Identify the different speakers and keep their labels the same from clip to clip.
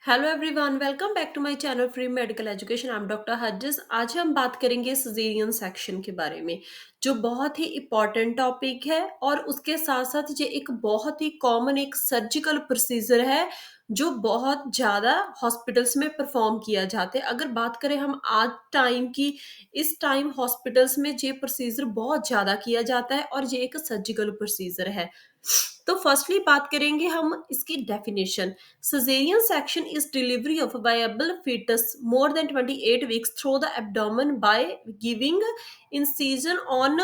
Speaker 1: Hello everyone, welcome back to my channel free medical education. I am doctor Harjis. आज हम बात करेंगे caesarean section के बारे में, जो बहुत ही इम्पॉर्टेंट टॉपिक है और उसके साथ साथ ये एक बहुत ही कॉमन एक सर्जिकल प्रोसीजर है जो बहुत ज़्यादा हॉस्पिटल्स में परफॉर्म किया जाता है। अगर बात करें हम आज टाइम की, इस टाइम हॉस्पिटल्स में ये प्रोसीजर बहुत ज़्यादा किया जाता है और ये एक सर्जिकल प्रोसीजर है। तो फर्स्टली बात करेंगे हम इसकी definition. Cesarean section is delivery of a viable fetus more than 28 weeks through the abdomen by giving incision on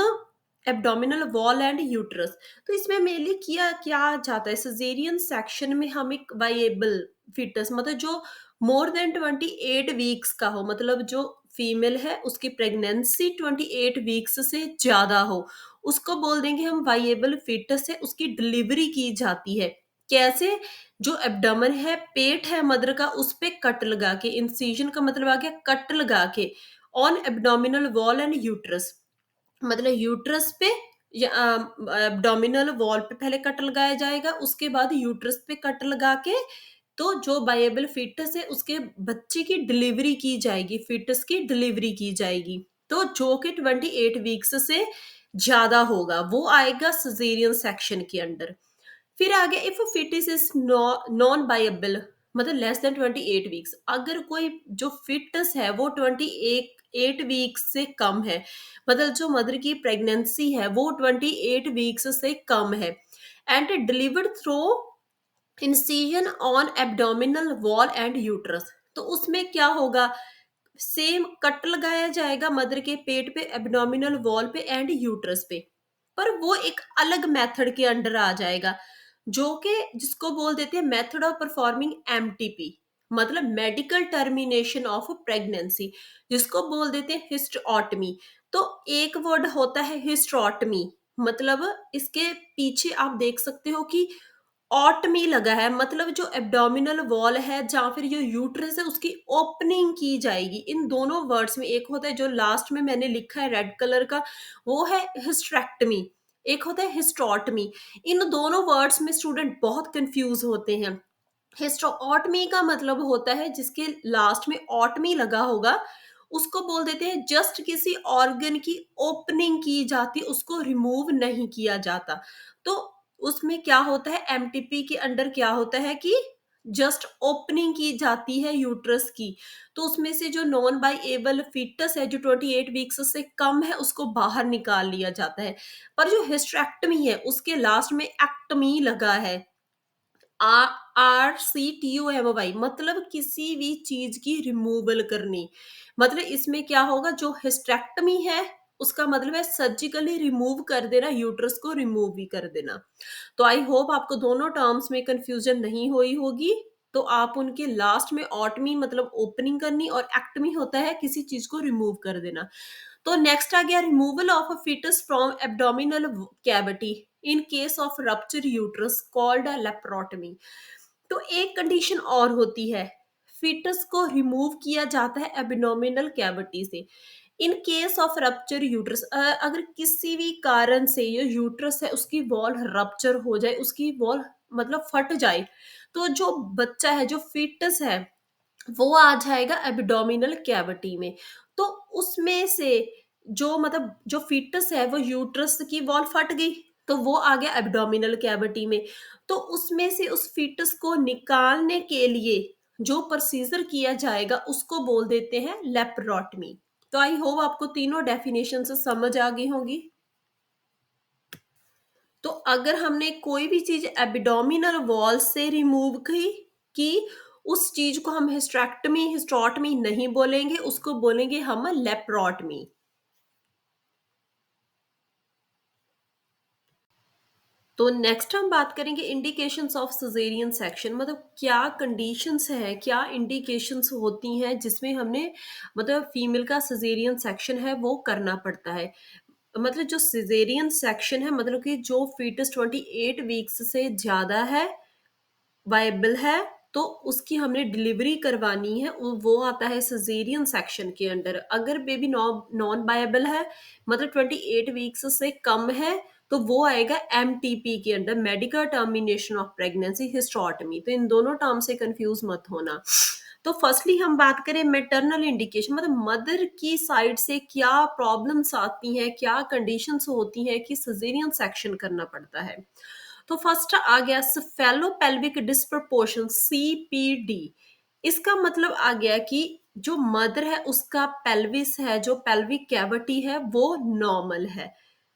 Speaker 1: abdominal wall and uterus। तो इसमें मेनली किया क्या जाता है सिजेरियन सेक्शन में, हम एक वाइएबल फीटस मतलब जो मोर देन 28 वीक्स का हो, मतलब जो फीमेल है उसकी प्रेगनेंसी 28 वीक्स से ज्यादा हो, उसको बोल देंगे हम वाइएबल फीटस है। उसकी डिलीवरी की जाती है कैसे? जो एब्डोमेन है, पेट है मदर का, उस पे कट लगा के, इंसिजन का मतलब आ गया कट लगा के, on abdominal wall and uterus, मतलब यूट्रस पे या एब्डोमिनल वॉल पे पहले कट लगाया जाएगा, उसके बाद यूट्रस पे कट लगा के तो जो वायबल फीटस है उसके बच्चे की डिलीवरी की जाएगी, फीटस की डिलीवरी की जाएगी। तो जो कि 28 वीक्स से ज्यादा होगा वो आएगा सिजेरियन सेक्शन के अंडर। फिर आ गया इफ फिटिस इज नॉन बायबल, मतलब लेस देन 28 वीक्स। अगर कोई जो फिटस है वो 28 वीक्स से कम है, मतलब जो मदर की प्रेगनेंसी है वो 28 वीक्स से कम है, and delivered through incision on abdominal wall and uterus, तो उसमें क्या होगा? सेम कट लगाया जाएगा मदर के पेट पे, एब्डोमिनल वॉल पे एंड यूट्रस पे, पर वो एक अलग मेथड के अंडर आ जाएगा, जो कि जिसको बोल देते हैं मेथड ऑफ परफॉर्मिंग एमटीपी, मतलब मेडिकल टर्मिनेशन ऑफ प्रेगनेंसी, जिसको बोल देते हैं हिस्टोटमी। तो एक वर्ड होता है हिस्टोटमी, मतलब इसके पीछे आप देख सकते हो कि ऑटमी लगा है, मतलब जो एब्डोमिनल वॉल है जहाँ फिर जो यूट्रस है उसकी ओपनिंग की जाएगी। इन दोनों वर्ड्स में एक होता है जो लास्ट में मैंने लिखा है रेड कलर का, वो है हिस्ट्रेक्टमी, एक होता है हिस्टोटमी। इन दोनों वर्ड्स में स्टूडेंट बहुत कंफ्यूज होते हैं। हिस्टोटमी का मतलब होता है जिसके लास्ट में ऑटमी लगा होगा, उसको बोल देते हैं जस्ट किसी ऑर्गन की ओपनिंग की जाती, उसको रिमूव नहीं किया जाता। तो उसमें क्या होता है, एमटीपी के अंडर क्या होता है कि जस्ट ओपनिंग की जाती है यूट्रस की, तो उसमें से जो नॉन बाइएबल फीटस है जो 28 वीक्स से कम है उसको बाहर निकाल लिया जाता है। पर जो हिस्ट्रेक्टमी है उसके लास्ट में एक्टमी लगा है, RCTOMY, मतलब किसी भी चीज की रिमूवल करनी। मतलब इसमें क्या होगा, जो हिस्टेक्टमी है उसका मतलब है सर्जिकली रिमूव कर देना, यूट्रस को रिमूव भी कर देना। तो आई होप आपको दोनों टर्म्स में कंफ्यूजन नहीं हुई होगी। तो आप उनके लास्ट में ऑटमी मतलब ओपनिंग करनी, और एक्टमी होता है किसी चीज को रिमूव कर देना। तो नेक्स्ट आ गया removal of a foetus from abdominal cavity in case of rupture uterus called laparotomy. तो एक कंडीशन और होती है, फीटस को रिमूव किया जाता है एब्डोमिनल कैविटी से इन केस ऑफ रप्चर यूट्रस। अगर किसी भी कारण से ये यूट्रस है उसकी वॉल रप्चर हो जाए, उसकी वॉल मतलब फट जाए, तो जो बच्चा है जो फीटस है वो आ जाएगा एब्डोमिनल कैविटी में। तो उसमें से जो मतलब जो फीटस है वो यूट्रस की वॉल फट गई, तो वो आ गया एब्डोमिनल कैविटी में। तो उसमें से उस फीटस को निकालने के लिए जो प्रोसीजर किया जाएगा उसको बोल देते हैं लेप्रोटमी। तो आई होप आपको तीनों डेफिनेशन से समझ आ गई होगी। तो अगर हमने कोई भी चीज एब्डोमिनल वॉल से रिमूव की उस चीज को हम हिस्ट्रोटमी नहीं बोलेंगे, उसको बोलेंगे हम लेप्रोटमी। तो नेक्स्ट हम बात करेंगे इंडिकेशंस ऑफ सिजेरियन सेक्शन, मतलब क्या कंडीशंस है, क्या इंडिकेशंस होती हैं जिसमें हमने मतलब फीमेल का सिजेरियन सेक्शन है वो करना पड़ता है। मतलब जो सिजेरियन सेक्शन है, मतलब कि जो फीटस 28 वीक्स से ज्यादा है, वायबल है, तो उसकी हमने डिलीवरी करवानी है, वो आता है सिजेरियन सेक्शन के अंडर। अगर बेबी नॉन वायबल है, मतलब 28 वीक्स से कम है, तो वो आएगा एमटीपी के under, medical termination of pregnancy hysterotomy. तो इन दोनों टर्म से कंफ्यूज मत होना। तो फर्स्टली हम बात करें मैटरनल इंडिकेशन, मतलब मदर की साइड से क्या प्रॉब्लम्स आती हैं, क्या कंडीशंस होती हैं कि सिजेरियन सेक्शन करना पड़ता है। तो फर्स्ट आ गया सेफेलोपेल्विक डिस्प्रपोर्शन, सीपीडी। इसका मतलब आ गया कि जो मदर है उसका पेल्विस है, जो पेल्विक कैविटी है वो नॉर्मल है,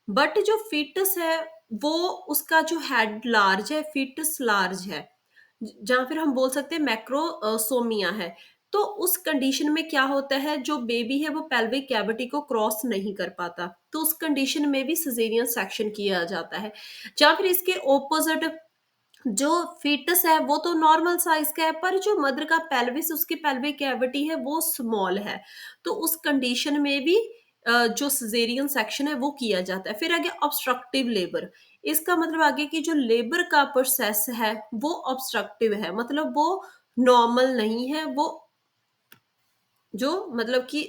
Speaker 1: बट जो फीटस है वो, उसका जो हेड लार्ज है, फीटस लार्ज है, जहाँ फिर हम बोल सकते हैं मैक्रोसोमिया है। तो उस कंडीशन में क्या होता है, जो बेबी है वो पेल्विक कैविटी को क्रॉस नहीं कर पाता, तो उस कंडीशन में भी सिजेरियन सेक्शन किया जाता है। या फिर इसके ऑपोजिट, जो फीटस है वो तो नॉर्मल साइज का है, पर जो मदर का पेल्विस, उसकी पेल्विक कैविटी है वो स्मॉल है, तो उस कंडीशन में भी जो सिजेरियन सेक्शन है वो किया जाता है। फिर आगे ऑब्स्ट्रक्टिव लेबर, इसका मतलब आगे कि जो लेबर का प्रोसेस है वो ऑब्स्ट्रक्टिव है, मतलब वो नॉर्मल नहीं है, वो जो मतलब कि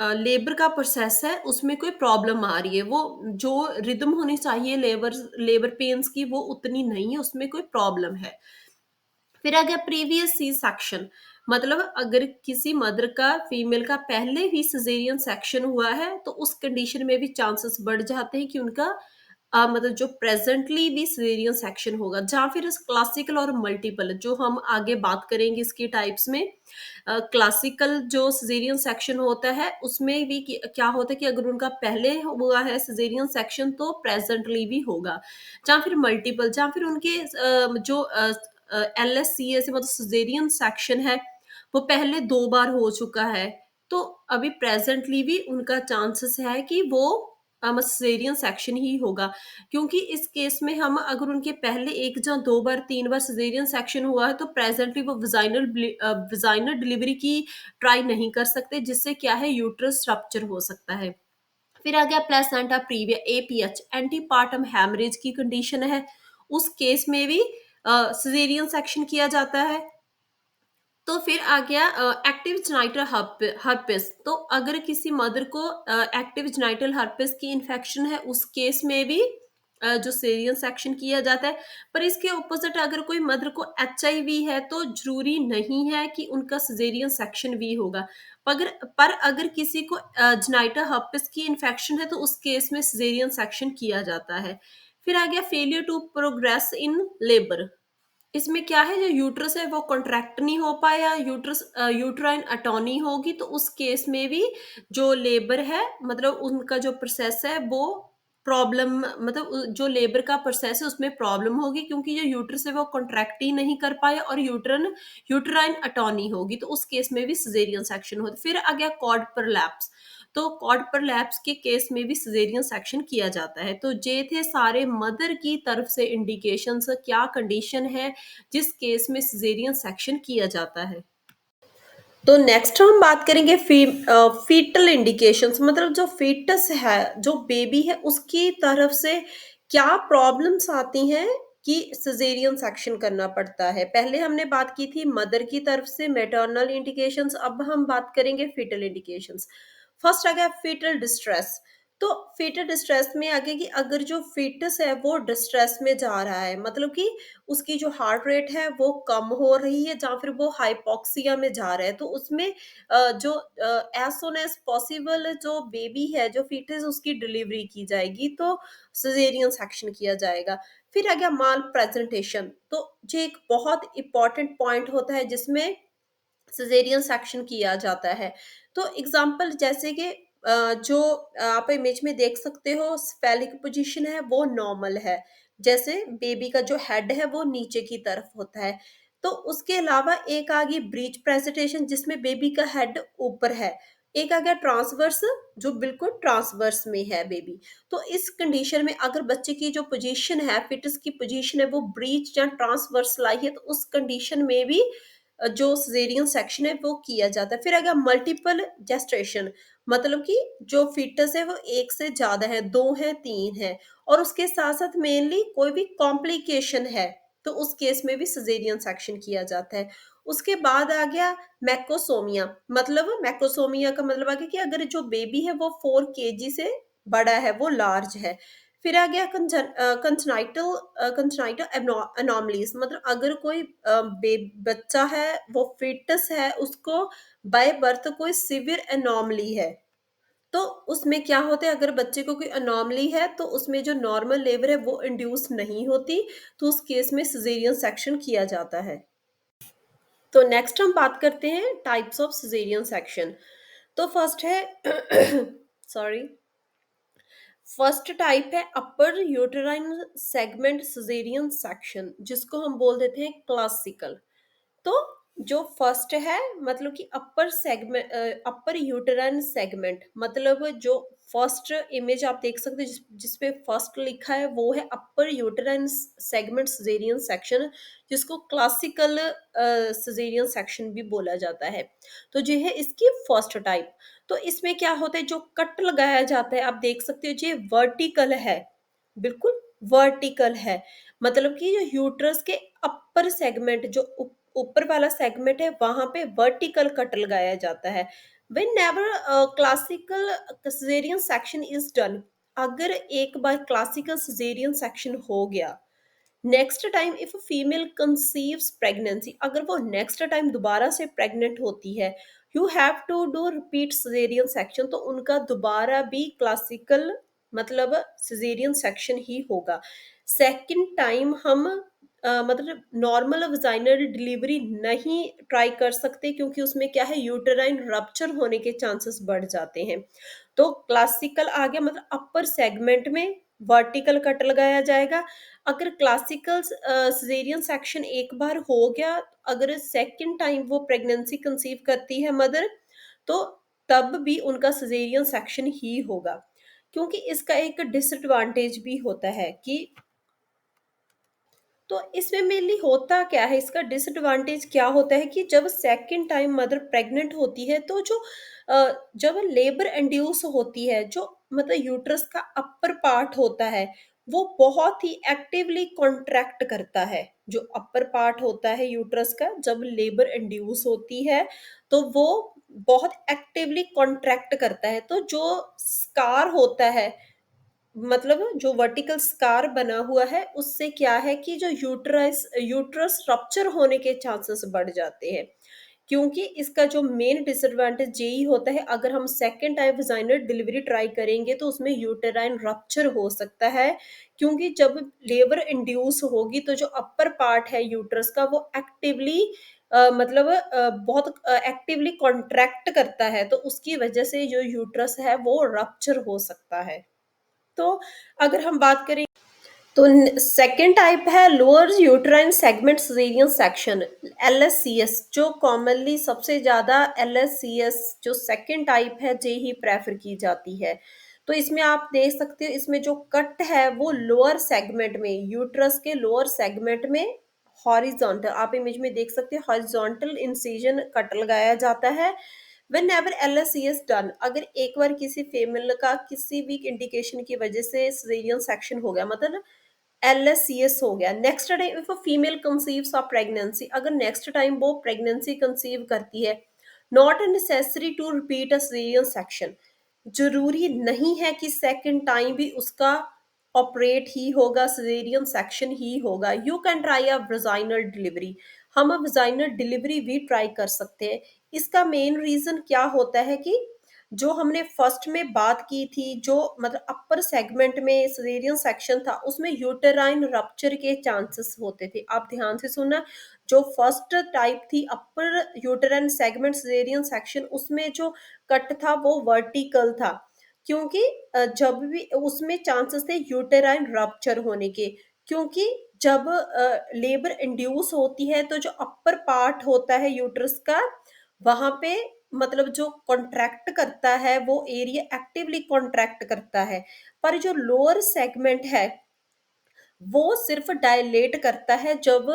Speaker 1: लेबर का प्रोसेस है उसमें कोई प्रॉब्लम आ रही है, वो जो रिदम होनी चाहिए लेबर पेन्स की वो उतनी नहीं है, उसमें कोई प्रॉब्लम है। फिर आ गया प्रीवियस सी सेक्शन, मतलब अगर किसी मदर का, फीमेल का पहले ही सिजेरियन सेक्शन हुआ है तो उस कंडीशन में भी चांसेस बढ़ जाते हैं कि उनका मतलब जो प्रेजेंटली भी सिजेरियन सेक्शन होगा। जहाँ फिर क्लासिकल और मल्टीपल, जो हम आगे बात करेंगे इसकी टाइप्स में। क्लासिकल जो सिजेरियन सेक्शन होता है उसमें भी क्या होता है कि अगर उनका पहले हुआ है सिजेरियन सेक्शन तो प्रेजेंटली भी होगा। जहाँ फिर मल्टीपल, जहाँ फिर उनके जो LSCA से मतलब सिजेरियन सेक्शन है वो पहले 2 बार हो चुका है, तो अभी प्रेजेंटली भी उनका चांसेस है कि वो सिजेरियन सेक्शन ही होगा। क्योंकि इस केस में हम अगर उनके पहले 1 या 2 बार 3 बार सिजेरियन सेक्शन हुआ है तो प्रेजेंटली वो विजाइनल डिलीवरी की ट्राई नहीं कर सकते, जिससे क्या है यूट्रस रप्चर हो सकता है। फिर आ गया placenta previa, APH, antepartum haemorrhage की कंडीशन है, उस केस में भी सिजेरियन सेक्शन किया जाता है। तो फिर आ गया एक्टिव जेनिटल हर्पिस, तो अगर किसी मदर को एक्टिव जेनिटल हर्पिस की इन्फेक्शन है उस केस में भी जो सीरियन सेक्शन किया जाता है। पर इसके ऑपोजिट अगर कोई मदर को HIV है तो जरूरी नहीं है कि उनका सिजेरियन सेक्शन भी होगा। पर अगर किसी को जेनिटल हर्पिस की इन्फेक्शन है तो उस केस में सिजेरियन सेक्शन किया जाता है। फिर आ गया failure to progress in labour, इसमें क्या है, जो यूट्रस है वो कॉन्ट्रैक्ट नहीं हो पाया, यूट्राइन अटोनी होगी, तो उस केस में भी जो लेबर है, मतलब उनका जो प्रोसेस है वो प्रॉब्लम, मतलब जो लेबर का प्रोसेस है उसमें प्रॉब्लम होगी, क्योंकि जो यूट्रस है वो कॉन्ट्रैक्ट ही नहीं कर पाया और यूट्राइन अटोनी होगी, तो उस केस में भी सिजेरियन सेक्शन होता। फिर आ गया कॉर्ड परलैप्स, तो कॉर्ड परलैप्स के केस में भी सिजेरियन सेक्शन किया जाता है। तो ये थे सारे मदर की तरफ से इंडिकेशंस, क्या कंडीशन है जिस केस में सिजेरियन सेक्शन किया जाता है। तो नेक्स्ट हम बात करेंगे फीटल इंडिकेशंस, मतलब जो फीटस है, जो बेबी है, उसकी तरफ से क्या प्रॉब्लम्स आती हैं कि सिजेरियन सेक्शन करना पड़ता है। पहले हमने बात की थी मदर की तरफ से मैटरनल इंडिकेशंस, अब हम बात करेंगे फीटल इंडिकेशंस। फर्स्ट आ गया फीटल डिस्ट्रेस, तो फीटल डिस्ट्रेस में आगे कि अगर जो फीटस है वो डिस्ट्रेस में जा रहा है, मतलब कि उसकी जो हार्ट रेट है वो कम हो रही है, या फिर वो हाइपोक्सिया में जा रहा है, तो उसमें जो एज सुन एज पॉसिबल जो बेबी है, जो फीटस, उसकी डिलीवरी की जाएगी, तो सिजेरियन सेक्शन किया जाएगा। फिर आ गया माल प्रेजेंटेशन, तो ये एक बहुत इंपॉर्टेंट पॉइंट होता है जिसमें सिजेरियन सेक्शन किया जाता है। तो एग्जाम्पल जैसे कि जो आप इमेज में देख सकते हो, स्फेलिक पोजीशन है वो नॉर्मल है, जैसे बेबी का जो हेड है वो नीचे की तरफ होता है। तो उसके अलावा एक आ गई ब्रीच प्रेजेंटेशन जिसमें बेबी का हेड ऊपर है, एक आ गया ट्रांसवर्स, जो बिल्कुल ट्रांसवर्स में है बेबी। तो इस कंडीशन में अगर बच्चे की जो पोजीशन है, फिटस की पोजीशन है वो ब्रीच या ट्रांसवर्स लाई है, तो उस कंडीशन में भी जो सिजेरियन सेक्शन है वो किया जाता है। फिर अगर मल्टीपल जेस्टेशन, मतलब कि जो फीटस है वो एक से ज्यादा है, 2 है, 3 है, और उसके साथ साथ मेनली कोई भी कॉम्प्लिकेशन है, तो उस केस में भी सिजेरियन सेक्शन किया जाता है। उसके बाद आ गया मैक्रोसोमिया, मतलब मैक्रोसोमिया का मतलब आ गया कि अगर जो बेबी है वो 4 kg से बड़ा है, वो लार्ज है। फिर आ गया कंजनाइटल अनोमलीज, मतलब अगर कोई बच्चा है, वो फिटस है, उसको बाय बर्थ कोई सिवियर एनोमली है, तो उसमें क्या होता है, अगर बच्चे को कोई अनोमली है तो उसमें जो नॉर्मल लेबर है वो इंड्यूस नहीं होती, तो उस केस में सिजेरियन सेक्शन किया जाता है। तो नेक्स्ट हम बात करते हैं टाइप्स ऑफ सिजेरियन सेक्शन। तो फर्स्ट है सॉरी, फर्स्ट टाइप है अपर यूटेराइन सेगमेंट सिजेरियन सेक्शन, जिसको हम बोल देते हैं क्लासिकल। तो जो फर्स्ट है, मतलब कि अपर सेगमेंट, अपर यूटेराइन सेगमेंट, मतलब जो फर्स्ट इमेज आप देख सकते हैं, जिसपे फर्स्ट लिखा है, वो है अपर यूटेराइन सेगमेंट सिजेरियन सेक्शन, जिसको क्लासिकल सिजेरियन सेक्शन भी बोला जाता है। तो ये है इसकी फर्स्ट टाइप। तो इसमें क्या होता है, जो कट लगाया जाता है, आप देख सकते हो, ये वर्टिकल है, बिल्कुल वर्टिकल है, मतलब कि जो यूट्रस के अपर सेगमेंट, जो ऊपर वाला सेगमेंट है, वहां पे वर्टिकल कट लगाया जाता है। Whenever classical cesarean section is done, अगर एक बार क्लासिकल सिजेरियन सेक्शन हो गया, next time if female conceives pregnancy, अगर वो नेक्स्ट टाइम दोबारा से प्रेग्नेंट होती है, you have to do repeat caesarean section, तो उनका दोबारा भी क्लासिकल, मतलब सिजेरियन सेक्शन ही होगा। सेकंड टाइम हम मतलब नॉर्मल वजाइनल डिलीवरी नहीं ट्राई कर सकते, क्योंकि उसमें क्या है, यूटेराइन रप्चर होने के चांसेस बढ़ जाते हैं। तो क्लासिकल आ गया, मतलब अपर सेगमेंट में वर्टिकल कट लगाया जाएगा। अगर क्लासिकल सिजेरियन सेक्शन एक बार हो गया, अगर सेकंड टाइम वो प्रेगनेंसी कंसीव करती है मदर, तो तब भी उनका सिजेरियन सेक्शन ही होगा। क्योंकि इसका एक डिसएडवांटेज भी होता है कि, तो इसमें मेनली होता क्या है, इसका डिसएडवांटेज क्या होता है कि जब सेकंड टाइम मदर प्रेग्नेंट होती है, तो जो जब लेबर इंड्यूस होती है, जो मतलब यूट्रस का अपर पार्ट होता है, वो बहुत ही एक्टिवली कॉन्ट्रैक्ट करता है। जो अपर पार्ट होता है यूट्रस का, जब लेबर इंड्यूस होती है, तो वो बहुत एक्टिवली कॉन्ट्रैक्ट करता है, तो जो स्कार होता है, मतलब जो वर्टिकल स्कार बना हुआ है, उससे क्या है कि जो यूट्रस रप्चर होने के चांसेस बढ़ जाते हैं। क्योंकि इसका जो मेन डिसएडवांटेज यही होता है, अगर हम second time vaginal delivery try करेंगे, तो उसमें यूटेराइन रप्चर हो सकता है। क्योंकि जब लेबर इंड्यूस होगी, तो जो अपर पार्ट है यूट्रस का, वो एक्टिवली मतलब बहुत एक्टिवली कॉन्ट्रैक्ट करता है, तो उसकी वजह से जो यूट्रस है वो रप्चर हो सकता है। तो अगर हम बात करें, तो सेकेंड टाइप है lower uterine segment caesarean section, LSCS, जो कॉमनली सबसे ज्यादा एलएससीएस जो सेकेंड टाइप है, जे ही प्रेफर की जाती है। तो इसमें आप देख सकते हो, इसमें जो कट है वो लोअर सेगमेंट में, यूट्रस के लोअर सेगमेंट में हॉरिजॉन्टल, आप इमेज में देख सकते हो, हॉरिजॉन्टल इंसिजन कट लगाया जाता है। Whenever L S C S done, अगर एक बार किसी फीमेल का किसी भी इंडिकेशन की वजह से सिजेरियन सेक्शन हो गया, मतलब एलएससीएस हो गया, next time if a female conceives of pregnancy, अगर नेक्स्ट टाइम वो प्रेगनेंसी कंसीव करती है, not necessary to repeat a caesarean section, जरूरी नहीं है कि सेकंड टाइम भी उसका ऑपरेट ही होगा, सिजेरियन सेक्शन ही होगा। You can try a vaginal delivery, हम वजाइनल डिलीवरी भी ट्राई कर सकते हैं। इसका मेन रीजन क्या होता है कि जो हमने फर्स्ट में बात की थी, जो मतलब अपर सेगमेंट में सिजेरियन सेक्शन था, उसमें यूटेराइन रप्चर के चांसेस होते थे। आप ध्यान से सुनना, जो फर्स्ट टाइप थी अपर यूटेराइन सेगमेंट सिजेरियन सेक्शन, उसमें जो कट था वो वर्टिकल था, क्योंकि जब भी उसमें चांसेस थे यूटेराइन रप्चर होने के, क्योंकि जब लेबर इंड्यूस होती है, तो जो अपर पार्ट होता है यूट्रस का, वहां पे मतलब जो कॉन्ट्रैक्ट करता है, वो एरिया एक्टिवली कॉन्ट्रैक्ट करता है। पर जो लोअर सेगमेंट है, वो सिर्फ डायलेट करता है जब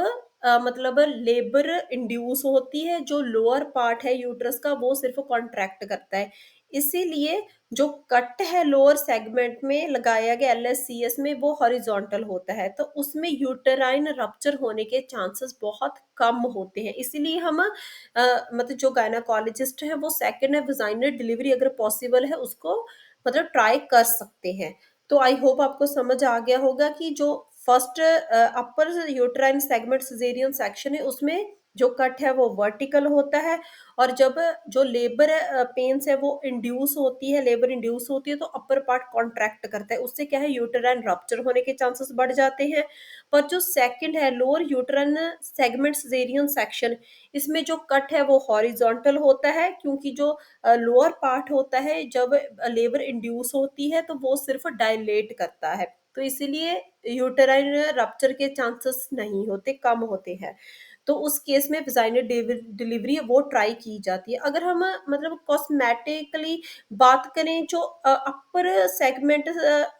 Speaker 1: मतलब लेबर इंड्यूस होती है, जो लोअर पार्ट है यूट्रस का, वो सिर्फ कॉन्ट्रैक्ट करता है। इसीलिए जो कट है लोअर सेगमेंट में लगाया गया एलएससीएस में, वो हॉरिजॉन्टल होता है, तो उसमें यूटेराइन रप्चर होने के चांसेस बहुत कम होते हैं। इसीलिए हम मतलब जो गायनाकोलॉजिस्ट है, वो सेकेंड है वजाइनल डिलीवरी अगर पॉसिबल है, उसको मतलब ट्राई कर सकते हैं। तो आई होप आपको समझ आ गया होगा कि जो फर्स्ट अपर यूट्राइन सेगमेंट सिज़ेरियन सेक्शन है, उसमें जो कट है वो वर्टिकल होता है, और जब जो लेबर पेन्स है वो इंड्यूस होती है, लेबर इंड्यूस होती है, तो अपर पार्ट कॉन्ट्रैक्ट करता है। उससे क्या है, यूटेराइन रप्चर होने के चांसेस बढ़ जाते हैं। पर जो सेकंड है, lower uterine segment caesarean section, इसमें जो कट है वो हॉरिज़ॉन्टल होता है, क्योंकि जो लोअर पार्ट होता है, जब लेबर इंड्यूस होती है तो वो सिर्फ डायलेट करता है, तो इसीलिए यूटेराइन रप्चर के चांसेस नहीं होते, कम होते हैं। तो उस केस में वेजाइनल डिलीवरी वो ट्राई की जाती है। अगर हम मतलब कॉस्मेटिकली बात करें, जो अपर सेगमेंट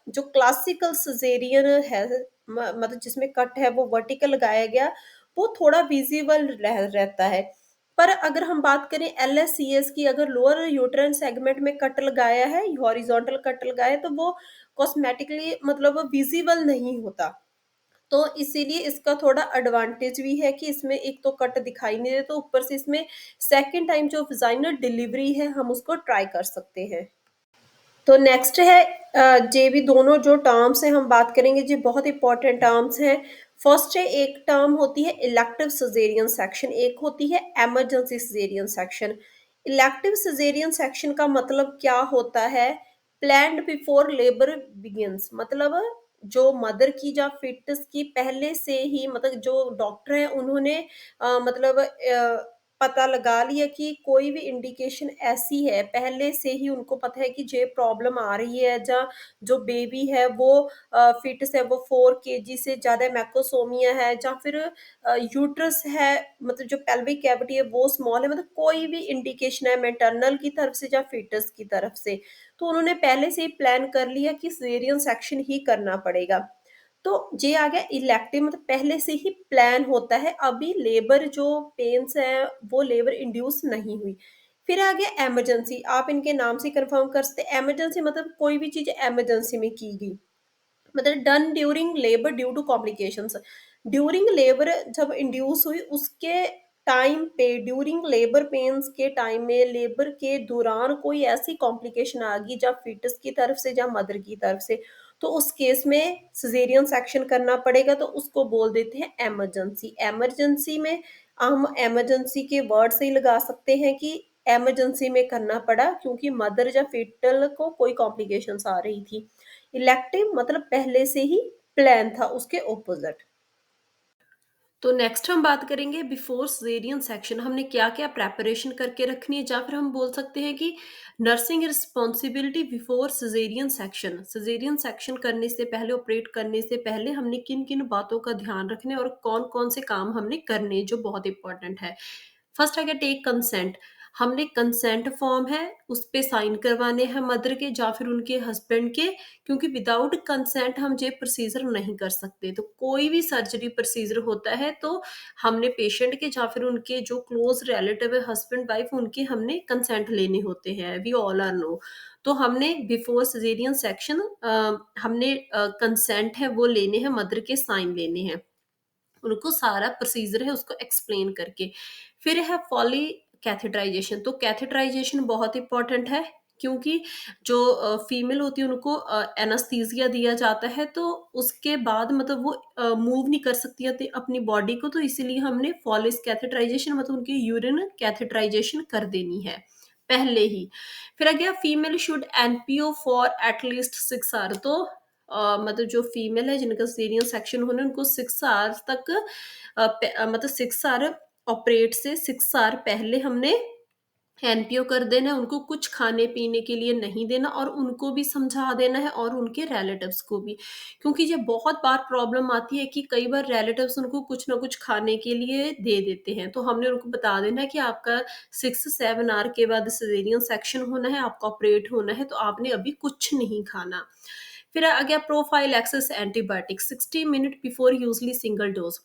Speaker 1: जो क्लासिकल सिजेरियन है, मतलब जिसमें कट है वो वर्टिकल लगाया गया, वो थोड़ा विजिबल रहता है। पर अगर हम बात करें एलएससीएस की, अगर लोअर यूट्राइन सेगमेंट में कट लगाया है, हॉरिजॉन्टल कट लगाया है, तो वो कॉस्मेटिकली मतलब विजिबल नहीं होता। तो इसीलिए इसका थोड़ा एडवांटेज भी है कि इसमें एक तो कट दिखाई नहीं देता, ऊपर से इसमें सेकंड टाइम जो वेजाइनल डिलीवरी है, हम उसको ट्राई कर सकते हैं। तो नेक्स्ट है जे भी दोनों जो टर्म्स हैं हम बात करेंगे, जी बहुत इंपॉर्टेंट टर्म्स हैं। फर्स्ट है, एक टर्म होती है इलेक्टिव सिजेरियन सेक्शन, एक होती है emergency caesarean section. Elective caesarean section का मतलब क्या होता है? प्लान्ड बिफोर लेबर बिगिंस, मतलब जो मदर की या फिटस की पहले से ही, मतलब जो डॉक्टर हैं उन्होंने मतलब पता लगा लिया कि कोई भी इंडिकेशन ऐसी है, पहले से ही उनको पता है कि ये प्रॉब्लम आ रही है, या जो बेबी है वो फिटस है वो 4 केजी से ज़्यादा मैक्रोसोमिया है, या फिर यूट्रस है, मतलब जो पेल्विक कैविटी है वो स्मॉल है, मतलब कोई भी इंडिकेशन है मैटरनल की तरफ से या फिटस की तरफ से, तो उन्होंने पहले से ही प्लान कर लिया कि सिज़ेरियन सेक्शन ही करना पड़ेगा। तो ये आ गया इलेक्टिव, मतलब पहले से ही प्लान होता है, अभी लेबर जो पेन्स हैं वो लेबर इंड्यूस नहीं हुई। फिर आ गया इमरजेंसी, आप इनके नाम से कंफर्म कर सकते हैं। इमरजेंसी मतलब कोई भी चीज़ इमरजेंसी में की गई, मतलब done during labour due to complications. During labour जब इंड्यूस हुई, उसके टाइम पे, ड्यूरिंग लेबर पेन्स के टाइम में, लेबर के दौरान कोई ऐसी कॉम्प्लिकेशन आ गई, या फीटस की तरफ से या मदर की तरफ से, तो उस केस में सिजेरियन सेक्शन करना पड़ेगा, तो उसको बोल देते हैं इमरजेंसी। इमरजेंसी में हम इमरजेंसी के वर्ड से ही लगा सकते हैं कि इमरजेंसी में करना पड़ा, क्योंकि मदर या फीटल को कोई कॉम्प्लिकेशंस आ रही थी। इलेक्टिव मतलब पहले से ही प्लान था, उसके ऑपोजिट। तो नेक्स्ट हम बात करेंगे बिफोर सिजेरियन सेक्शन, हमने क्या-क्या प्रिपरेशन करके रखनी है, या फिर हम बोल सकते हैं कि nursing responsibility before caesarean section. Caesarean section करने से पहले, ऑपरेट करने से पहले हमने किन-किन बातों का ध्यान रखना है और कौन-कौन से काम हमने करने हैं, जो बहुत इंपॉर्टेंट है। फर्स्ट है कि टेक कंसेंट। हमने कंसेंट फॉर्म है, उस पे साइन करवाने हैं मदर के या फिर उनके हस्बैंड के, क्योंकि विदाउट कंसेंट हम ये प्रोसीजर नहीं कर सकते। तो कोई भी सर्जरी प्रोसीजर होता है, तो हमने पेशेंट के या फिर उनके जो क्लोज रिलेटिव है, हस्बैंड वाइफ, उनके हमने कंसेंट लेने होते हैं, वी ऑल आर नो। तो हमने बिफोर सिजेरियन सेक्शन हमने कंसेंट है वो लेने हैं, मदर के साइन लेने हैं, उनको सारा प्रोसीजर है उसको एक्सप्लेन करके। फिर है पॉली कैथेटराइजेशन। तो कैथेटराइजेशन बहुत इंपॉर्टेंट है, क्योंकि जो फीमेल होती है उनको एनास्थीसिया दिया जाता है, तो उसके बाद मतलब वो मूव नहीं कर सकती है अपनी बॉडी को, तो इसीलिए हमने पॉलिस कैथेटराइजेशन, मतलब उनकी यूरिन कैथेटराइजेशन कर देनी है पहले ही। फिर आ गया female should NPO for at least 6 hour. तो मतलब जो फीमेल है जिनका सीरियन सेक्शन होना है, उनको 6 आवर्स तक मतलब 6 आवर ऑपरेट से 6 आवर पहले हमने एनपीओ कर देना है, उनको कुछ खाने-पीने के लिए नहीं देना, और उनको भी समझा देना है और उनके रिलेटिव्स को भी। क्योंकि ये बहुत बार प्रॉब्लम आती है कि कई बार रिलेटिव्स उनको कुछ ना कुछ खाने के लिए दे देते हैं, तो हमने उनको बता देना है कि आपका 6-7 आवर के बाद सिज़ेरियन सेक्शन होना है, आपका ऑपरेट होना है, तो आपने अभी कुछ नहीं खाना। फिर आ गया prophylaxis antibiotic 60 minute before usually single dose.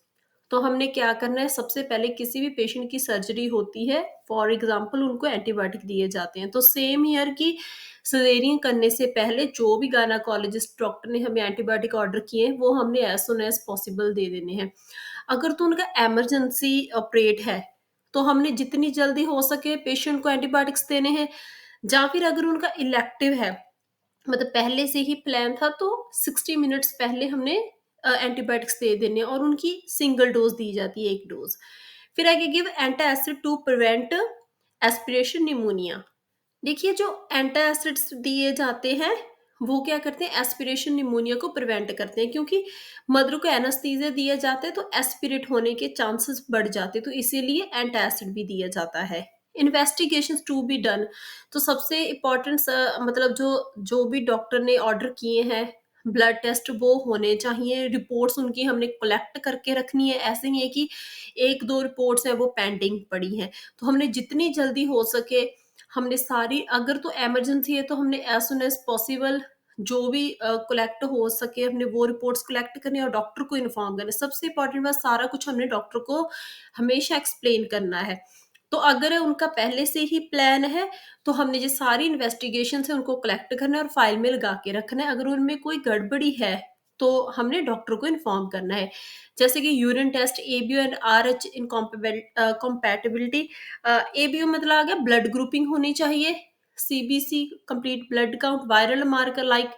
Speaker 1: तो हमने क्या करना है, सबसे पहले किसी भी पेशेंट की सर्जरी होती है, फॉर एग्ज़ाम्पल उनको एंटीबायोटिक दिए जाते हैं। तो सेम हियर कि सिज़ेरियन करने से पहले जो भी गायनेकोलॉजिस्ट डॉक्टर ने हमें एंटीबायोटिक ऑर्डर किए हैं, वो हमने एज़ सून एज़ पॉसिबल दे देने हैं। अगर तो उनका इमरजेंसी ऑपरेट है, तो हमने जितनी जल्दी हो सके पेशेंट को एंटीबायोटिक्स देने हैं, या फिर अगर उनका इलेक्टिव है, मतलब पहले से ही प्लान था, तो 60 मिनट्स पहले हमने एंटीबायोटिक्स दे देने और उनकी सिंगल डोज़ दी जाती है, 1 डोज़। फिर आगे give antacid to prevent aspiration pneumonia. देखिए, जो एंटासिड्स दिए जाते हैं, वो क्या करते हैं, एस्पिरेशन निमोनिया को प्रिवेंट करते हैं, क्योंकि मदर को एनेस्थीसिया दिया जाता है तो एस्पिरेट होने के चांसेस बढ़ जाते हैं, तो इसीलिए एंटासिड भी दिया जाता है। इन्वेस्टिगेशंस टू बी डन, तो सबसे इम्पोर्टेंट मतलब जो जो भी डॉक्टर ने ऑर्डर किए हैं ब्लड टेस्ट, वो होने चाहिए। रिपोर्ट्स उनकी हमने कलेक्ट करके रखनी है, ऐसे नहीं है कि 1-2 रिपोर्ट्स हैं वो पेंडिंग पड़ी हैं। तो हमने जितनी जल्दी हो सके, हमने सारी, अगर तो इमरजेंसी है तो हमने एज़ सून एज़ पॉसिबल जो भी कलेक्ट हो सके हमने वो रिपोर्ट्स कलेक्ट करनी है और डॉक्टर को इन्फॉर्म करना है। सबसे इम्पोर्टेंट बात, सारा कुछ हमने डॉक्टर को हमेशा एक्सप्लेन करना है। तो अगर उनका पहले से ही प्लान है, तो हमने जो सारी इन्वेस्टिगेशंस है उनको कलेक्ट करना है और फाइल में लगा के रखना है। अगर उनमें कोई गड़बड़ी है, तो हमने डॉक्टर को इन्फॉर्म करना है। जैसे कि urine test, ABO and Rh compatibility. ABO मतलब आ गया ब्लड ग्रुपिंग होनी चाहिए, CBC complete blood count, viral marker like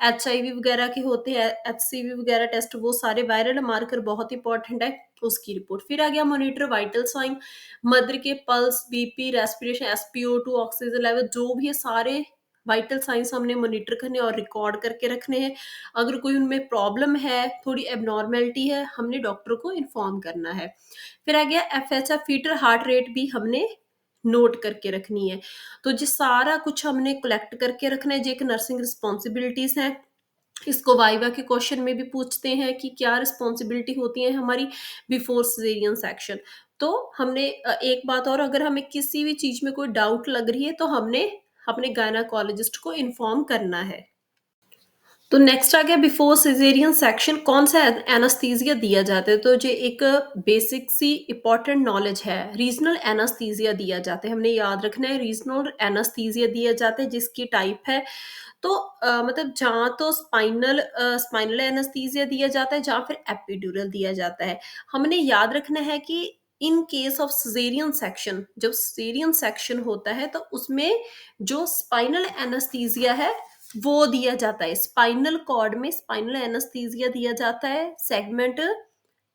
Speaker 1: HIV वगैरह के होते हैं, एचसीवी वगैरह टेस्ट, वो सारे वायरल मार्कर बहुत इंपॉर्टेंट है, उसकी रिपोर्ट। फिर आ गया मॉनिटर वाइटल साइन, मदर के pulse, BP, respiration, SpO2, oxygen level, जो भी है सारे वाइटल साइंस हमने मॉनिटर करने और रिकॉर्ड करके रखने हैं। अगर कोई उनमें प्रॉब्लम है, थोड़ी एबनॉर्मेलिटी है, हमने डॉक्टर को इन्फॉर्म करना है। फिर आ गया एफएचआर, फीटल हार्ट रेट भी हमने नोट करके रखनी है। तो ये सारा कुछ हमने कलेक्ट करके रखना है, जो एक नर्सिंग रिस्पॉन्सिबिलिटीज हैं। इसको वाइवा के क्वेश्चन में भी पूछते हैं कि क्या रिस्पॉन्सिबिलिटी होती है हमारी बिफोर सिजेरियन सेक्शन। तो हमने एक बात और, अगर हमें किसी भी चीज में कोई डाउट लग रही है तो हमने अपने गायनाकोलॉजिस्ट को इन्फॉर्म करना है। तो नेक्स्ट आ गया बिफोर सिजेरियन सेक्शन कौन सा एनास्थीसिया दिया जाता है। तो जो एक बेसिक सी इंपॉर्टेंट नॉलेज है, रीजनल एनास्थीसिया दिया जाता है, हमने याद रखना है। रीजनल एनास्थीसिया दिया जाता है जिसकी टाइप है, तो मतलब जहाँ तो स्पाइनल एनास्थीसिया दिया जाता है, जहाँ फिर एपिड्यूरल दिया जाता है। हमने याद रखना है कि इन केस ऑफ सिजेरियन सेक्शन, जब सिजेरियन सेक्शन होता है तो उसमें जो स्पाइनल एनास्थीसिया है वो दिया जाता है। स्पाइनल कॉर्ड में स्पाइनल एनास्थीसिया दिया जाता है, सेगमेंट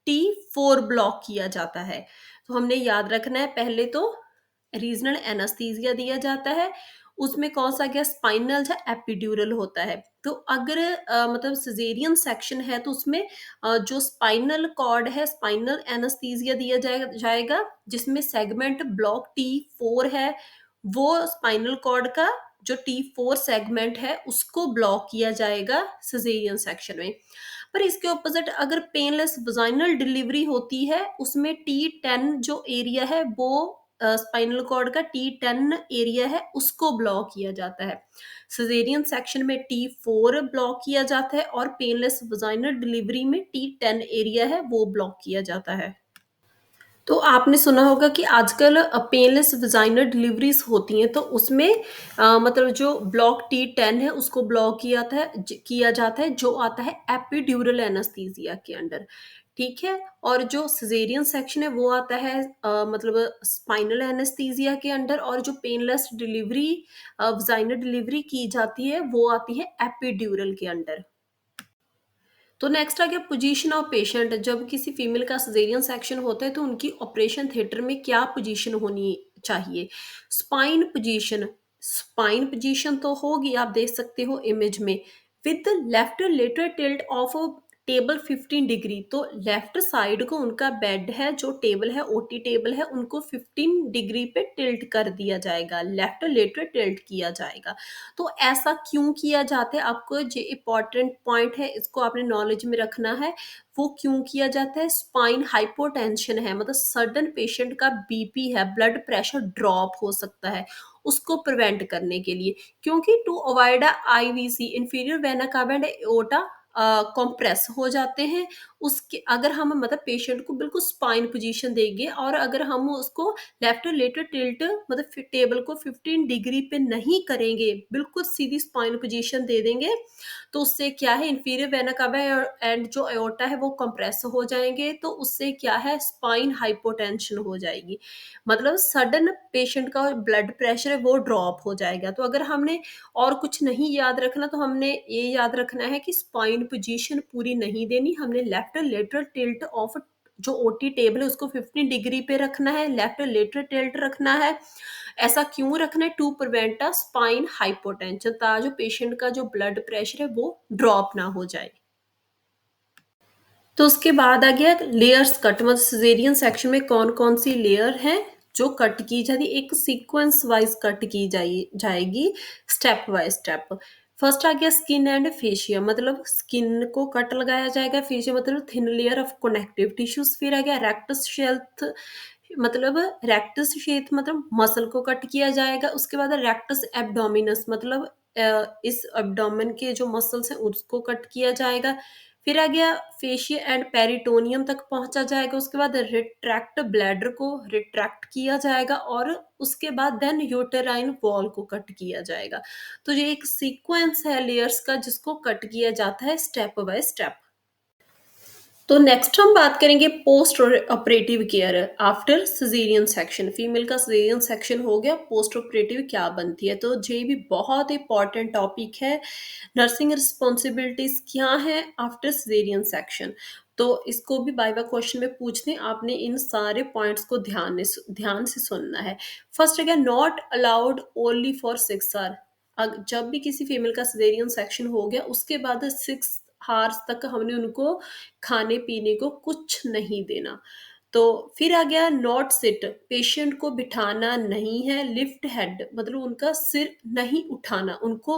Speaker 1: T4 ब्लॉक किया जाता है। तो हमने याद रखना है, पहले तो रीजनल एनास्थीसिया दिया जाता है, उसमें कौन सा गया, स्पाइनल या एपिड्यूरल होता है। तो अगर मतलब सिजेरियन सेक्शन है तो उसमें जो स्पाइनल कॉर्ड है, स्पाइनल एनास्थीसिया दिया जाएगा, जिसमें सेगमेंट ब्लॉक T4 है। वो स्पाइनल कॉर्ड का जो T4 सेगमेंट है उसको ब्लॉक किया जाएगा सिजेरियन सेक्शन में। पर इसके ऑपोजिट अगर पेनलेस वजाइनल डिलीवरी होती है, उसमें T10 जो एरिया है वो स्पाइनल कॉर्ड का T10 एरिया है उसको ब्लॉक किया जाता है। सिजेरियन सेक्शन में T4 ब्लॉक किया जाता है और पेनलेस वजाइनल डिलीवरी में T10 एरिया है वो ब्लॉक किया जाता है। तो आपने सुना होगा कि आजकल पेनलेस वजाइनल डिलीवरीज होती हैं, तो उसमें मतलब जो ब्लॉक T10 है उसको ब्लॉक किया जाता है, जो आता है एपिड्यूरल एनास्थीसिया के अंडर। ठीक है, और जो सिजेरियन सेक्शन है वो आता है मतलब स्पाइनल एनास्थीसिया के अंडर, और जो पेनलेस डिलीवरी वजाइनल डिलीवरी की जाती है वो आती है एपिड्यूरल के अंडर। तो नेक्स्ट आ गया पोजीशन ऑफ पेशेंट। जब किसी फीमेल का सिजेरियन सेक्शन होता है तो उनकी ऑपरेशन थिएटर में क्या पोजीशन होनी चाहिए। स्पाइन पोजीशन, स्पाइन पोजीशन तो होगी, आप देख सकते हो इमेज में, with left lateral tilt of table 15 degree. तो लेफ्ट साइड को उनका बेड है, जो टेबल है, ओटी टेबल है, उनको 15 डिग्री पे टिल्ट कर दिया जाएगा, लेफ्ट लेटर टिल्ट किया जाएगा। तो ऐसा क्यों किया जाता है, आपको ये इम्पोर्टेंट पॉइंट है, इसको आपने नॉलेज में रखना है। वो क्यों किया जाता है, स्पाइन हाइपोटेंशन है, मतलब सडन पेशेंट का बीपी है, ब्लड प्रेशर ड्रॉप हो सकता है, उसको प्रिवेंट करने के लिए। क्योंकि to avoid IVC, inferior vena cava and aorta compress हो जाते हैं। उसके अगर हम मतलब पेशेंट को बिल्कुल स्पाइन पोजीशन देंगे और अगर हम उसको लेफ्ट लेटर टिल्ट मतलब टेबल को 15 डिग्री पे नहीं करेंगे, बिल्कुल सीधी स्पाइन पोजीशन दे देंगे, तो उससे क्या है, इंफीरियर वेना कावा एंड जो एओर्टा है वो कंप्रेस हो जाएंगे, तो उससे क्या है, स्पाइन हाइपोटेंशन हो जाएगी। मतलब सडन पेशेंट का ब्लड प्रेशर है वो ड्रॉप हो जाएगा। तो अगर हमने और कुछ नहीं याद रखना तो हमने ये याद रखना है कि स्पाइन पोजीशन पूरी नहीं देनी, हमने लेफ्ट लेटरल टिल्ट ऑफ जो ओटी टेबल है उसको 15 डिग्री पे रखना है, लेफ्ट लेटरल टिल्ट रखना है। ऐसा क्यों रखना है? To prevent a spine hypotension, ताकि जो पेशेंट का जो ब्लड प्रेशर है वो ड्रॉप ना हो जाए। तो उसके बाद आ गया लेयर्स कट, मतलब सिजेरियन सेक्शन में कौन-कौन सी लेयर है जो कट की जाती है, एक सीक्वेंस वाइज़ कट की जाएगी, स्टेप बाय स्टेप। फर्स्ट आ गया स्किन एंड फेशिया, मतलब स्किन को कट लगाया जाएगा, फेशिया मतलब thin layer of connective tissues. फिर आ गया रेक्टस शेल्थ, मतलब रेक्टस शेथ मतलब मसल को कट किया जाएगा। उसके बाद रेक्टस एब्डोमिनस, मतलब इस एब्डोमेन के जो मसल्स हैं उसको कट किया जाएगा। फिर आ गया फेशिया एंड पेरिटोनियम तक पहुँचा जाएगा, उसके बाद रिट्रैक्ट ब्लैडर को रिट्रैक्ट किया जाएगा और उसके बाद देन यूटेराइन वॉल को कट किया जाएगा। तो ये एक सीक्वेंस है लेयर्स का जिसको कट किया जाता है स्टेप बाय स्टेप। तो नेक्स्ट हम बात करेंगे post operative care after caesarean section. Female का सिजेरियन सेक्शन हो गया, पोस्ट ऑपरेटिव क्या बनती है? तो ये भी बहुत इंपॉर्टेंट टॉपिक है। नर्सिंग रिस्पॉन्सिबिलिटीज क्या है आफ्टर सिजेरियन सेक्शन? तो इसको भी बाय बाय क्वेश्चन में पूछते हैं, आपने इन सारे पॉइंट्स को ध्यान से सुनना है। फर्स्ट है क्या, not allowed only for 6 hour. जब भी किसी फीमेल का सिजेरियन सेक्शन हो गया उसके बाद 6 आवर्स तक हमने उनको खाने पीने को कुछ नहीं देना। तो फिर आ गया नॉट सिट, पेशेंट को बिठाना नहीं है, लिफ्ट हेड मतलब उनका सिर नहीं उठाना, उनको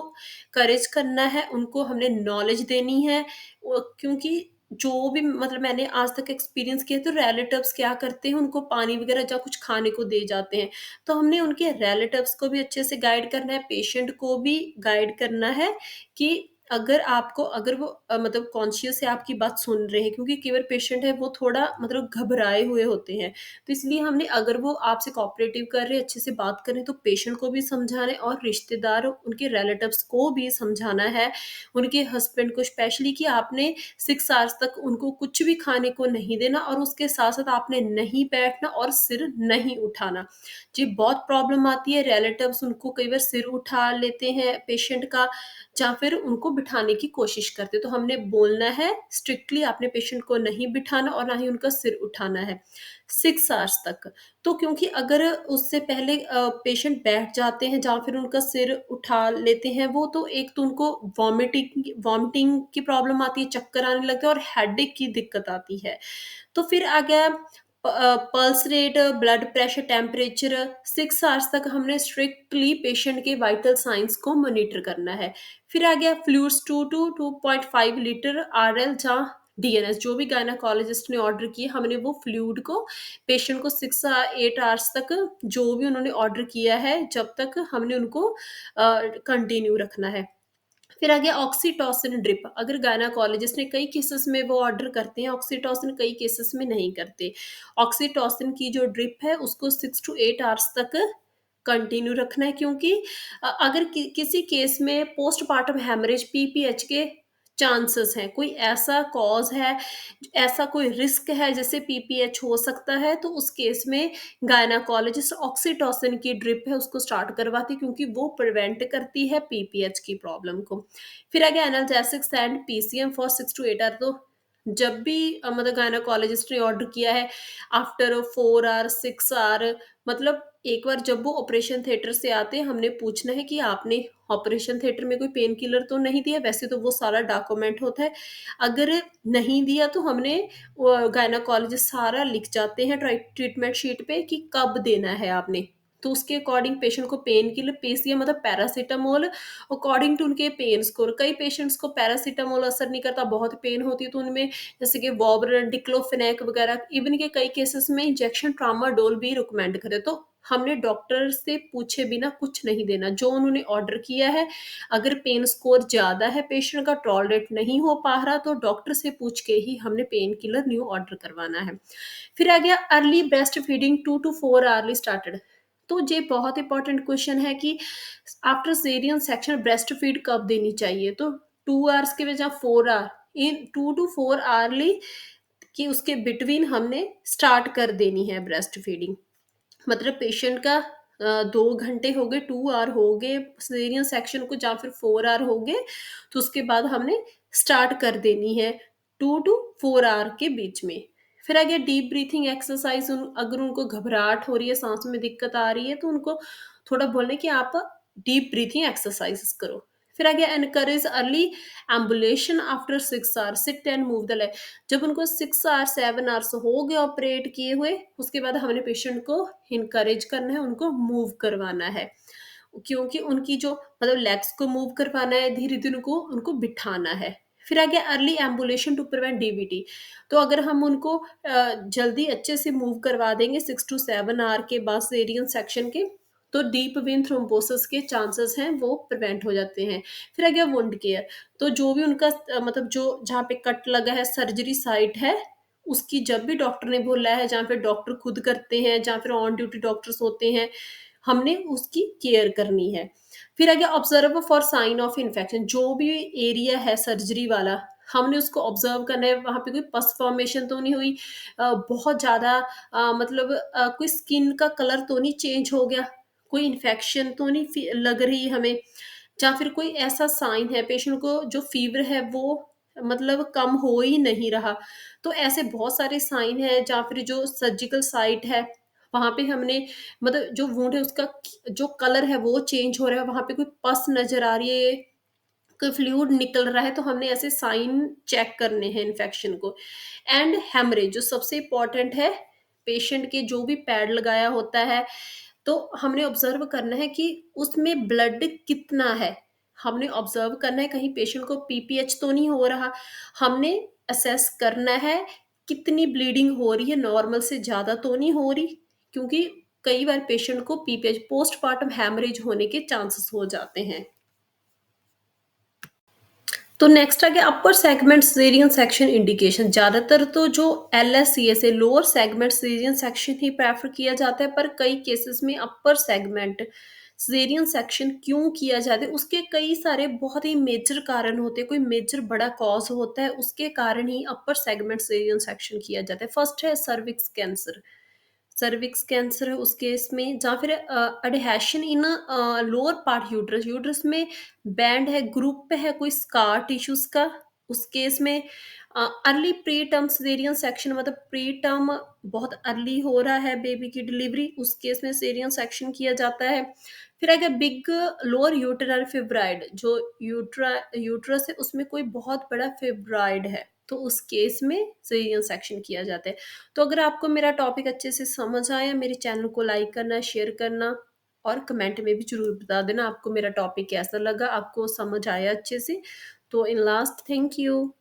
Speaker 1: करेज करना है, उनको हमने नॉलेज देनी है। क्योंकि जो भी मतलब मैंने आज तक एक्सपीरियंस किया तो रिलेटिव्स क्या करते हैं, उनको पानी वगैरह या कुछ खाने को दे जाते हैं। तो हमने उनके रिलेटिव्स को भी अच्छे से गाइड करना है, पेशेंट को भी गाइड करना है कि अगर वो मतलब कॉन्शियस है, आपकी बात सुन रहे हैं, क्योंकि कई बार पेशेंट है वो थोड़ा मतलब घबराए हुए होते हैं। तो इसलिए हमने, अगर वो आपसे कोऑपरेटिव कर रहे हैं, अच्छे से बात कर रहे हैं, तो पेशेंट को भी समझाना है और रिश्तेदार, उनके रिलेटिव्स को भी समझाना है, उनके हस्बैंड को स्पेशली, कि आपने 6 आवर्स तक उनको कुछ भी खाने को नहीं देना और उसके साथ-साथ आपने नहीं बैठना और सिर नहीं उठाना। जी, बहुत प्रॉब्लम आती है, रिलेटिव्स उनको कई बार सिर उठा लेते हैं पेशेंट का, या फिर उनको बिठाने की कोशिश करते हैं। तो हमने बोलना है स्ट्रिक्टली, आपने पेशेंट को नहीं बिठाना और ना ही उनका सिर उठाना है 6 आवर्स तक। तो क्योंकि अगर उससे पहले पेशेंट बैठ जाते हैं या फिर उनका सिर उठा लेते हैं वो, तो एक तो उनको वॉमिटिंग की प्रॉब्लम आती है, चक्कर आने लगते हैं और हेडेक की दिक्कत आती है। तो फिर आ गया pulse rate, blood pressure, temperature. 6 hours तक हमने स्ट्रिक्टली पेशेंट के वाइटल साइंस को मॉनिटर करना है। फिर आ गया फ्लूइड्स 2 टू 2.5 लीटर आरएल या डीएनएस, जो भी गायनेकोलॉजिस्ट ने ऑर्डर किए, हमने वो फ्लूइड को पेशेंट को 8 आवर्स तक, जो भी उन्होंने ऑर्डर किया है, जब तक हमने उनको कंटिन्यू रखना है। फिर आ गया ऑक्सीटोसिन ड्रिप, अगर गायनेकोलॉजिस्ट ने, कई केसेस में वो ऑर्डर करते हैं ऑक्सीटोसिन, कई केसेस में नहीं करते। ऑक्सीटोसिन की जो ड्रिप है उसको 6 टू 8 आवर्स तक कंटिन्यू रखना है, क्योंकि अगर किसी केस में पोस्टमार्टम हेमरेज पीपीएच के चांसेस हैं, कोई ऐसा कॉज है, ऐसा कोई रिस्क है जैसे पीपीएच हो सकता है, तो उस केस में गायनेकोलॉजिस्ट ऑक्सीटोसिन की ड्रिप है उसको स्टार्ट करवाती है, क्योंकि वो प्रिवेंट करती है पीपीएच की प्रॉब्लम को। फिर आ गया analgesics and PCM for 6 to 8 hour. तो जब भी मतलब गायनेकोलॉजिस्ट ने ऑर्डर किया है आफ्टर 4 आवर 6 आवर, मतलब एक बार जब वो ऑपरेशन थिएटर से आते हैं, हमने पूछना है कि आपने ऑपरेशन थिएटर में कोई पेन किलर तो नहीं दिया? वैसे तो वो सारा डॉक्यूमेंट होता है। अगर नहीं दिया तो हमने, गायनेकोलॉजिस्ट सारा लिख जाते हैं ट्रीटमेंट शीट पे कि कब देना है आपने। तो उसके अकॉर्डिंग पेशेंट को पेन किलर, पेसिया मतलब पैरासिटामोल, अकॉर्डिंग टू उनके पेन स्कोर। कई पेशेंट्स को पैरासिटामोल असर नहीं करता, बहुत पेन होती है, तो उनमें जैसे कि वॉबरन, डिक्लोफेनेक वगैरह, इवन के कई केसेस में इंजेक्शन ट्रामाडोल भी रिकमेंड करे। तो हमने डॉक्टर से पूछे बिना कुछ नहीं देना, जो उन्होंने ऑर्डर किया है। अगर पेन स्कोर ज़्यादा है, पेशेंट का टॉलरेट नहीं हो पा रहा, तो डॉक्टर से पूछ के ही हमने पेन किलर न्यू ऑर्डर करवाना है। फिर आ गया early breast feeding 2 to 4 hourly started. तो ये बहुत इंपॉर्टेंट क्वेश्चन है कि after caesarean section breast feed कब देनी चाहिए? तो 2 आवर्स के बजाय 4 आवर, इन 2 टू 4 आवर्ली कि उसके बिटवीन हमने स्टार्ट कर देनी है ब्रेस्ट फीडिंग। मतलब पेशेंट का 2 घंटे हो गए, 2 आवर हो गए सिज़ेरियन सेक्शन को, या फिर 4 आवर हो गए, तो उसके बाद हमने स्टार्ट कर देनी है 2 टू 4 आवर के बीच में। फिर आ गया डीप ब्रीथिंग एक्सरसाइज़। अगर उनको घबराहट हो रही है, साँस में दिक्कत आ रही है, तो उनको थोड़ा बोलें कि आप डीप ब्रीथिंग एक्सरसाइज़ेज़ करो। फिर आ गया encourage early ambulation after 6 hours, sit and move the leg. जब उनको 6 आवर्स 7 आवर्स हो गए ऑपरेट किए हुए, उसके बाद हमने पेशेंट को इनकरेज करना है, उनको मूव करवाना है। क्योंकि उनकी जो मतलब लेग्स को मूव करवाना है, धीरे-धीरे उनको उनको बिठाना है। फिर आ गया early ambulation to prevent DVT. तो अगर हम उनको जल्दी अच्छे से मूव करवा देंगे 6 टू 7 आवर के बाद सिज़ेरियन सेक्शन के, तो डीप वेन थ्रोम्बोसिस के चांसेस हैं वो प्रिवेंट हो जाते हैं। फिर आ गया वुंड केयर। तो जो भी उनका मतलब जो जहाँ पे कट लगा है, सर्जरी साइट है, उसकी जब भी डॉक्टर ने बोला है, जहाँ पे डॉक्टर खुद करते हैं, जहाँ फिर ऑन ड्यूटी डॉक्टर्स होते हैं, हमने उसकी केयर करनी है। फिर आ गया observe for sign of infection. जो भी एरिया है सर्जरी वाला, हमने उसको ऑब्जर्व करना है, वहाँ पे कोई पस फॉर्मेशन तो नहीं हुई, बहुत ज़्यादा मतलब कोई स्किन का कलर तो नहीं चेंज हो गया, कोई इन्फेक्शन तो नहीं लग रही हमें, या फिर कोई ऐसा साइन है पेशेंट को जो फीवर है वो मतलब कम हो ही नहीं रहा। तो ऐसे बहुत सारे साइन हैं, या फिर जो सर्जिकल साइट है, वहाँ पे हमने मतलब जो वुंड है उसका जो कलर है वो चेंज हो रहा है, वहाँ पे कोई पस नज़र आ रही है, कोई फ्लूइड निकल रहा है, तो हमने ऐसे साइन चेक करने हैं इन्फेक्शन को। एंड हेमरेज जो सबसे इम्पोर्टेंट है, पेशेंट के जो भी पैड लगाया होता है, तो हमने ऑब्ज़र्व करना है कि उसमें ब्लड कितना है। हमने ऑब्ज़र्व करना है कहीं पेशेंट को पीपीएच तो नहीं हो रहा। हमने असेस करना है कितनी ब्लीडिंग हो रही है, नॉर्मल से ज़्यादा तो नहीं हो रही, क्योंकि कई बार पेशेंट को पीपीएच पोस्टपार्टम हैमरेज होने के चांसेस हो जाते हैं। तो नेक्स्ट आ गया upper segment caesarean section indication. ज़्यादातर तो जो एलएससीएस है, लोअर सेगमेंट सिज़ेरियन सेक्शन ही प्रेफ़र किया जाता है, पर कई केसेज़ में अपर सेगमेंट सिज़ेरियन सेक्शन क्यों किया जाता है, उसके कई सारे बहुत ही मेजर कारण होते हैं, कोई मेजर बड़ा कॉज़ होता है, उसके कारण ही अपर सेगमेंट सिज़ेरियन सेक्शन किया जाता है। फर्स्ट है सर्विक्स कैंसर। सर्विक्स कैंसर है उस केस में, या फिर एडहेशन इन लोअर पार्ट यूट्रस, यूट्रस में बैंड है, ग्रुप है कोई स्कार टिश्यूज का, उस केस में early pre term caesarean section, मतलब प्री टर्म बहुत अर्ली हो रहा है बेबी की डिलीवरी, उस केस में सिजेरियन सेक्शन किया जाता है। फिर आगे बिग लोअर यूटेरल फिब्राइड, जो यूट्रस है उसमें कोई बहुत बड़ा फिब्राइड है, तो उस केस में सिजेरियन सेक्शन किया जाता है। तो अगर आपको मेरा टॉपिक अच्छे से समझ आया, मेरे चैनल को लाइक करना, शेयर करना और कमेंट में भी ज़रूर बता देना आपको मेरा टॉपिक कैसा लगा, आपको समझ आया अच्छे से। तो इन लास्ट थैंक यू।